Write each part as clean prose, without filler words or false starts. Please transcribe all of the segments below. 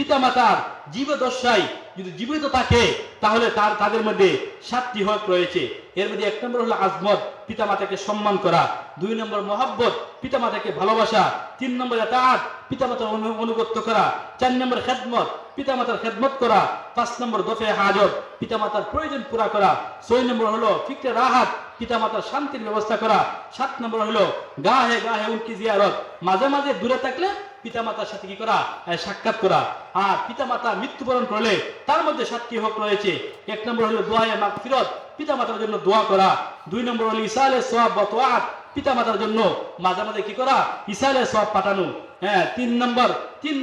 পিতামাতার জীবদ্দশায় যদি জীবিত থাকে তাহলে তাদের মধ্যে 7টি হক রয়েছে। এর মধ্যে 1 নম্বর হলো আজমত, পিতামাতাকে সম্মান করা। 2 নম্বর মহব্বত, পিতামাতাকে ভালোবাসা। 3 নম্বর ইতাআত, পিতামাতার অনুগত্য করা। 4 নম্বর খেদমত, পিতামাতার খেদমত করা। 5 নম্বর দফে হাজত, পিতামাতার প্রয়োজন পুরা করা। 6 নম্বর হলো ফিকরে রাহাত, পিতামাতার শান্তির ব্যবস্থা করা। 7 নম্বর হলো গাহে গাহে উনকি জিয়ারত, মাঝে মাঝে দূরে থাকলে পিতামাতার সাথে কি করা, সাক্ষাৎ করা। আর পিতামাতা মৃত্যুবরণ করলে তার মধ্যে 7টি হক রয়েছে। 1 নম্বর হলো দোয়ায়ে মাগফিরাত, পিতামাতার জন্য দোয়া করা। 2 নম্বর হলো ইসালে সওয়াব ওয়া তাআত, পিতামাতার জন্য মাঝে মাঝে কি করা, ইসালে সওয়াব পাঠানো। 3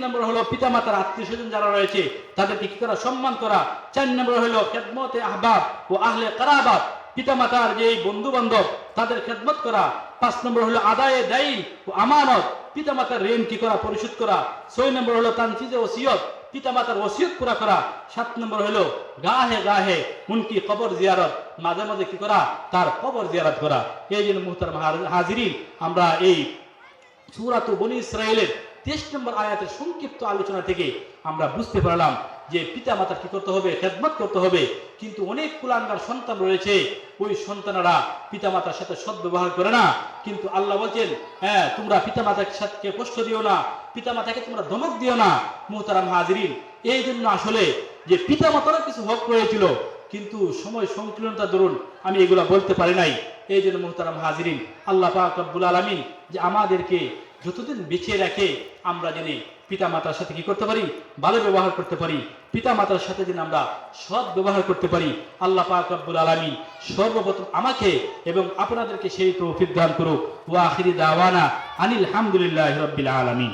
নম্বর হলো পিতামাতার আত্মীয়স্বজন যারা রয়েছে তাদেরকে কি করা, সম্মান করা। 4 নম্বর হলো খেদমতে আহবাব ও আহলে কারাবাত, পিতামাতার যে বন্ধু বান্ধব তাদের খেদমত করা। 5 নম্বর হলো আদায়ে দাইন ও আমানত, পিতামাতার ঋণ কি করা, পরিশোধ করা। 6 নম্বর হলো তানফিজে ওসিয়ত, পিতামাতার ওসিয়ত পুরা করা। 7 নম্বর হলো গাহে গাহে উনকি কবর জিয়ারত, মাঝে মাঝে কি করা, তার কবর জিয়ারত করা। এই জন্য মুহতারাম হাজিরিন, আমরা এই সূরাতুল বনী ইসরাঈলের 23 নম্বর আয়াতের সংক্ষিপ্ত আলোচনা থেকে আমরা বুঝতে পারলাম যে পিতামাতার কি করতে হবে, খেদমত করতে হবে। কিন্তু অনেক কুলাঙ্গার সন্তান রয়েছে, ওই সন্তানেরা পিতামাতার সাথে সদ্ব্যবহার করে না। কিন্তু আল্লাহ বলছেন, তোমরা পিতামাতার সাথে কষ্ট দিও না, পিতামাতাকে তোমরা ধমক দিও না। মুহতারাম হাজিরিন, এই জন্য আসলে যে পিতামাতারও কিছু হক রয়েছিল, কিন্তু সময় সংকীর্ণতার দরুন আমি এগুলা বলতে পারি নাই। এই জন্য মুহতারাম হাজিরিন, আল্লাহ পাক রব্বুল আলামিন যে আমাদেরকে যতদিন বেঁচে রাখে আমরা যেন পিতামাতার সাথে কি করতে পারি, ভালো ব্যবহার করতে পারি, পিতামাতার সাথে যেন আমরা সৎ ব্যবহার করতে পারি। আল্লাহ পাক রব্বুল আলামিন সর্বপ্রথম আমাকে এবং আপনাদেরকে সেই তৌফিক দান করুক। ওয়া আখিরি দাওয়ানা আনিল হামদুলিল্লাহি রাব্বিল আলামিন।